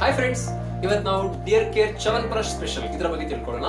Hi friends, ಇವತ್ತು ನಾವು dear care Chyawanprash special ಇದರ ಬಗ್ಗೆ ತಿಳ್ಕೊಳ್ಳೋಣ.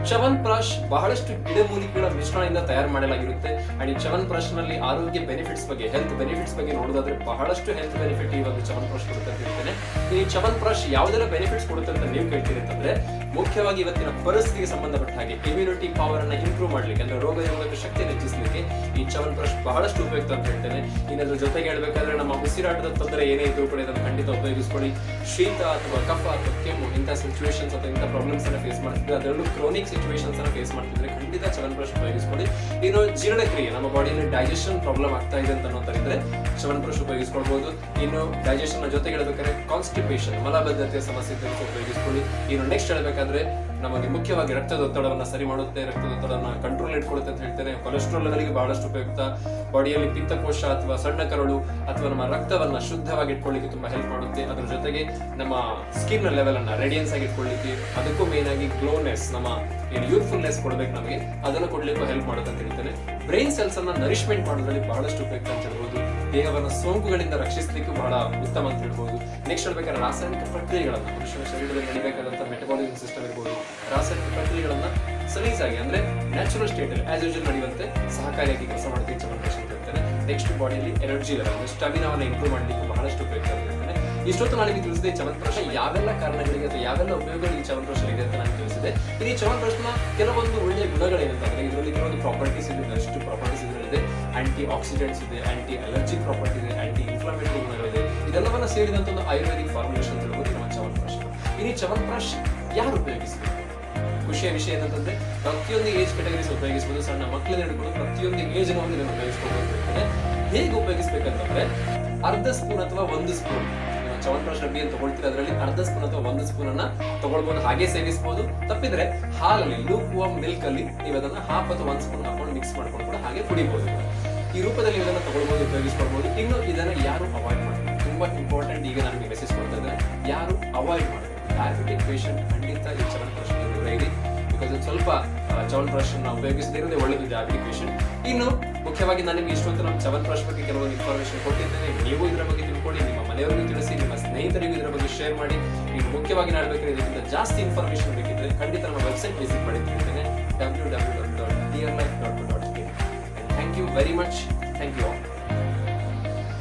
ಚ್ಯವನ್ಪ್ರಾಶ್ ಬಹಳಷ್ಟು ಗಿಡಮೂಲಿಕೆಗಳ ಮಿಶ್ರಣದಿಂದ ತಯಾರು ಮಾಡಲಾಗಿರುತ್ತೆ. ಅಂಡ್ ಈ ಚ್ಯವನ್ಪ್ರಾಶ್ ನಲ್ಲಿ ಆರೋಗ್ಯ ಬೆನಿಫಿಟ್ಸ್ ಬಗ್ಗೆ, ಹೆಲ್ತ್ ಬೆನಿಫಿಟ್ಸ್ ಬಗ್ಗೆ ನೋಡೋದಾದ್ರೆ ಬಹಳಷ್ಟು ಹೆಲ್ತ್ ಬೆನಿಫಿಟ್ ಈ ಒಂದು ಚ್ಯವನ್ಪ್ರಾಶ್ ಕೊಡುತ್ತೆ ಅಂತ ಹೇಳ್ತೇನೆ. ಈ ಚ್ಯವನ್ಪ್ರಾಶ್ ಯಾವುದೆಲ್ಲ ಬೆನಿಫಿಟ್ಸ್ ಕೊಡುತ್ತೆ ಅಂತ ನೀವು ಕೇಳ್ತೀರಿ ಅಂತಂದ್ರೆ, ಮುಖ್ಯವಾಗಿ ಇವತ್ತಿನ ಪರಿಸ್ಥಿತಿಗೆ ಸಂಬಂಧಪಟ್ಟ ಹಾಗೆ ಇಮ್ಯುನಿಟಿ ಪವರ್ ಅನ್ನ ಇಂಪ್ರೂವ್ ಮಾಡ್ಲಿಕ್ಕೆ, ಅಂದ್ರೆ ರೋಗ ನಿರೋಧಕ ಶಕ್ತಿಯನ್ನು ಹೆಚ್ಚಿಸಲಿಕ್ಕೆ ಈ ಚ್ಯವನ್ಪ್ರಾಶ್ ಬಹಳಷ್ಟು ಉಪಯುಕ್ತ ಅಂತ ಹೇಳ್ತೇನೆ. ಇನ್ನದ್ರ ಜೊತೆಗೆ ಹೇಳ್ಬೇಕಾದ್ರೆ ನಮ್ಮ ಉಸಿರಾಟದ ತೊಂದರೆ ಏನೇ ಇದ್ದು ಕೂಡ ಇದನ್ನು ಖಂಡಿತ ಉಪಯೋಗಿಸ್ಕೊಳ್ಳಿ. ಶೀತ ಅಥವಾ ಕಫ ಅಥವಾ ಕೆಮ್ಮು ಇಂಥ ಸಿಚುವೇಶನ್ಸ್ ಅಥವಾ ಇಂಥ ಪ್ರಾಬ್ಲಮ್ಸ್ ಅನ್ನ ಫೇಸ್ ಮಾಡ್ತಿದ್ರೆ, ಅದರಲ್ಲೂ ಕ್ರೋನಿಕ್ ಸಿಚುವೇಶನ್ಸ್ ಅನ್ನ ಫೇಸ್ ಮಾಡ್ತಿದ್ರೆ ಖಂಡಿತ ಚ್ಯವನ್ಪ್ರಾಶ್ ಉಪಯೋಗಿಸ್ಕೊಳ್ಳಿ. ಇನ್ನು ಜೀರ್ಣಕ್ರಿಯೆ, ನಮ್ಮ ಬಾಡಿಯಲ್ಲಿ ಡೈಜೆಷನ್ ಪ್ರಾಬ್ಲಮ್ ಆಗ್ತಾ ಇದೆ ಅಂತ ಅನ್ನೋತರಿದ್ರೆ ಚ್ಯವನ್ಪ್ರಾಶ್ ಉಪಯೋಗಿಸ್ಕೊಳ್ಬಹುದು. ಇನ್ನು ಡೈಜೆಷನ್ ಜೊತೆಗೆ ಹೇಳ್ಬೇಕಾದ್ರೆ ಕಾನ್ಸ್ಟಿಪೇಷನ್, ಮಲಬದ್ಧತೆಯ ಸಮಸ್ಯೆ ಇದ್ದರೆ ಉಪಯೋಗಿಸ್ಕೊಳ್ಳಿ. ಇನ್ನು ನೆಕ್ಸ್ಟ್ ಹೇಳ್ಬೇಕಾದ್ರೆ ನಮಗೆ ಮುಖ್ಯವಾಗಿ ರಕ್ತದೊತ್ತಡವನ್ನು ಸರಿ ಮಾಡುತ್ತೆ, ರಕ್ತದೊತ್ತಡವನ್ನು ಕಂಟ್ರೋಲ್ ಇಟ್ಕೊಳ್ಳುತ್ತೆ ಅಂತ ಹೇಳ್ತೇನೆ. ಕೊಲೆಸ್ಟ್ರಾಲ್ ಲೆವೆಲ್ಗೆ ಬಹಳಷ್ಟು ಉಪಯುಕ್ತ. ಬಾಡಿಯಲ್ಲಿ ಪಿತ್ತಕೋಶ ಅಥವಾ ಸಣ್ಣ ಕರಳು ಅಥವಾ ನಮ್ಮ ರಕ್ತವನ್ನ ಶುದ್ಧವಾಗಿ ಇಟ್ಕೊಳ್ಳಿಕ್ಕೆ ತುಂಬಾ ಹೆಲ್ಪ್ ಮಾಡುತ್ತೆ. ಅದ್ರ ಜೊತೆಗೆ ನಮ್ಮ ಸ್ಕಿನ್ ಲೆವೆಲ್ ಅನ್ನ ರೇಡಿಯನ್ಸ್ ಆಗಿ ಇಟ್ಕೊಳ್ಳಿಕ್ಕೆ, ಅದಕ್ಕೂ ಮೇನ್ ಆಗಿ ಗ್ಲೋನೆಸ್, ನಮ್ಮ ಏನು ಯೂತ್ಫುಲ್ನೆಸ್ ಕೊಡ್ಬೇಕು ನಮಗೆ, ಅದನ್ನು ಕೊಡ್ಲಿಕ್ಕೂ ಹೆಲ್ಪ್ ಮಾಡುತ್ತೆ ಅಂತ ಹೇಳ್ತೇನೆ. ಬ್ರೈನ್ ಸೆಲ್ಸ್ ಅನ್ನ ನರಿಶ್ಮೆಂಟ್ ಮಾಡೋದ್ರಲ್ಲಿ ಬಹಳಷ್ಟು ಉಪಯುಕ್ತ ಅಂತ ಹೇಳ್ಬೋದು. ದೇಹವನ್ನು ಸೋಂಕುಗಳಿಂದ ರಕ್ಷಿಸಲಿಕ್ಕೂ ಬಹಳ ಉತ್ತಮ ಅಂತ ಹೇಳ್ಬೋದು. ನೆಕ್ಸ್ಟ್ ಹೇಳ್ಬೇಕಾದ್ರೆ ರಾಸಾಯನಿಕ ಪ್ರಕ್ರಿಯೆಗಳನ್ನ, ಮನುಷ್ಯನ ಶರೀರದಲ್ಲಿ ನಡಿಬೇಕಾದಂತ ಮೆಟಬಾಲಿಸಮ್ ಸಿಸ್ಟಮ್ ಇರ್ಬೋದು, ರಾಸಾಯನಿಕ ಪ್ರಕ್ರಿಯೆಗಳನ್ನ ಸಲೀಸಾಗಿ ಅಂದ್ರೆ ನ್ಯಾಚುರಲ್ ಸ್ಟೇಟ್ ಅಲ್ಲಿ ಆಸ್ ಯೂಶುವಲ್ ನಡೆಯುವಂತೆ ಸಹಕಾರಿಯಾಗಿ ಕೆಲಸ ಮಾಡುತ್ತೆ ಚ್ಯವನ್ಪ್ರಾಶ್ ಅಂತ ಹೇಳ್ತೇನೆ. ನೆಕ್ಸ್ಟ್ ಬಾಡಿಯಲ್ಲಿ ಎನರ್ಜಿ ಲೆವೆಲ್, ಸ್ಟಾಮಿನಾವನ್ನು ಇಂಪ್ರೂವ್ ಮಾಡಲಿಕ್ಕೆ ಬಹಳಷ್ಟು ಉಪಯುಕ್ತ ಅಂತ ಹೇಳ್ತೇನೆ. ಇಷ್ಟೊತ್ತು ನಾನು ನಿಮಗೆ ತಿಳಿಸಿದೆ ಚ್ಯವನ್ಪ್ರಾಶ್ ಯಾವೆಲ್ಲ ಕಾರಣಗಳಿಗೆ ಅಥವಾ ಯಾವೆಲ್ಲ ಉಪಯೋಗಗಳು ಈ ಚ್ಯವನ್ಪ್ರಾಶ್ ಇದೆ ಅಂತ ನಾನು ತಿಳಿಸಿದೆ. ಈ ಚ್ಯವನ್ಪ್ರಾಶ್ನ ಕೆಲವೊಂದು ಒಳ್ಳೆಯ ಗುಣಗಳೇನಂತಂದ್ರೆ, ಇದರಲ್ಲಿ ಕೆಲವೊಂದು ಪ್ರಾಪರ್ಟೀಸ್ ಇದೆ, ಅಷ್ಟು ಪ್ರಾಪರ್ಟೀಸ್ ಇದರಲ್ಲಿದೆ. ಆಂಟಿ ಆಕ್ಸಿಡೆಂಟ್ಸ್ ಇದೆ, ಆಂಟಿ ಅಲರ್ಜಿಕ್ ಪ್ರಾಪರ್ಟಿ ಇದೆ, ಆಂಟಿ ಇನ್ಫ್ಲಮೇಟರಿ ಗುಣಗಳಿದೆ. ಇದೆಲ್ಲವನ್ನ ಸೇರಿದಂತ ಒಂದು ಆಯುರ್ವೇದಿಕ್ ಫಾರ್ಮುಲೇಷನ್ ಇರಬಹುದು ನಮ್ಮ ಚ್ಯವನ್ಪ್ರಾಶ್. ಈ ಚ್ಯವನ್ಪ್ರಾಶ್ ಯಾರು ಉಪಯೋಗಿಸಬೇಕು? ಖುಷಿಯ ವಿಷಯ ಏನಂತಂದ್ರೆ, ಪ್ರತಿಯೊಂದು ಏಜ್ ಕ್ಯಾಟಗರೀಸ್ ಉಪಯೋಗಿಸಬಹುದು. ಸಣ್ಣ ಮಕ್ಕಳನ್ನ ಹಿಡ್ಕೊಂಡು ಪ್ರತಿಯೊಂದು ಏಜ್ ನವರು ಇದನ್ನು ಉಪಯೋಗಿಸಬಹುದು. ಹೇಗೆ ಉಪಯೋಗಿಸಬೇಕಂತಂದ್ರೆ, ಅರ್ಧ ಸ್ಪೂನ್ ಅಥವಾ 1 ಸ್ಪೂನ್ ಚ್ಯವನ್ಪ್ರಾಶ್ ಡಬ್ಬಿಯನ್ನು ತಗೊಳ್ತೀರ, ಅದರಲ್ಲಿ ಅರ್ಧ ಸ್ಪೂನ್ ಅಥವಾ 1 ಸ್ಪೂನ್ ಅನ್ನ ತಗೊಳ್ಬಹುದು, ಹಾಗೆ ಸೇವಿಸಬಹುದು. ತಪ್ಪಿದ್ರೆ ಹಾಲಲ್ಲಿ, ಲೂಕ್ ವಾರ್ಮ್ ಮಿಲ್ಕ್ ಅಲ್ಲಿ ನೀವು ಅದನ್ನ ಹಾಫ್ ಅಥವಾ 1 ಸ್ಪೂನ್ ಹಾಕೊಂಡು ಮಿಕ್ಸ್ ಮಾಡ್ಕೊಂಡು ಕೂಡ ಹಾಗೆ ಕುಡಿಬಹುದು. ಈ ರೂಪದಲ್ಲಿ ಇದನ್ನ ತಗೊಳ್ಬಹುದು, ಉಪಯೋಗಿಸ್ಕೊಳ್ಬಹುದು. ಇನ್ನು ಇದನ್ನ ಯಾರು ಅವಾಯ್ಡ್ ಮಾಡಬೇಕು? ತುಂಬಾ ಇಂಪಾರ್ಟೆಂಟ್. ಈಗ ನನಗೆ ಮೆಸೇಜ್ ಕೊಡ್ತಾ ಇದ್ದಾರೆ, ಯಾರು ಅವಾಯ್ಡ್ ಮಾಡಬೇಕು? ಡಯಾಬಿಟಿಕ್ ಪೇಷಂಟ್ ಖಂಡಿತ ಈ ಚ್ಯವನ್ಪ್ರಾಶ್ ದೂರ ಇರಿ. ಬಿಕಾಸ್ ಸ್ವಲ್ಪ ಚ್ಯವನ್ಪ್ರಾಶ್ ಅನ್ನ ಉಪಯೋಗಿಸದೇ ಇರೋದೇ ಒಳ್ಳೆಯದು ಡಯಾಬಿಟಿಕ್ ಪೇಷಂಟ್. ಇನ್ನು ಮುಖ್ಯವಾಗಿ ನಾನು ನಿಮಗೆ ಇಷ್ಟೊತ್ತು ನಮ್ಮ ಚ್ಯವನ್ಪ್ರಾಶ್ ಬಗ್ಗೆ ಕೆಲವೊಂದು ಇನ್ಫಾರ್ಮೇಶನ್ ಕೊಟ್ಟಿದ್ದೇನೆ. ನೀವು ಇದರ ಬಗ್ಗೆ ತಿಳ್ಕೊಳ್ಳಿ, ನಿಮ್ಮ ಮನೆಯವರಿಗೂ ತಿಳಿಸಿ, ನಿಮ್ಮ ಸ್ನೇಹಿತರಿಗೂ ಇದರ ಬಗ್ಗೆ ಶೇರ್ ಮಾಡಿ. ಈಗ ಮುಖ್ಯವಾಗಿ ನಾನು ಬೇಕಾದ್ರೆ ಇದಕ್ಕಿಂತ ಜಾಸ್ತಿ ಇನ್ಫಾರ್ಮೇಶನ್ ಬೇಕಿದ್ರೆ ಖಂಡಿತ ನಮ್ಮ ವೆಬ್ಸೈಟ್ ವಿಸಿಟ್ ಮಾಡಿ ತಿಳ್ತೇನೆ, www.dearlife.co.in. Thank you very much. Thank you all.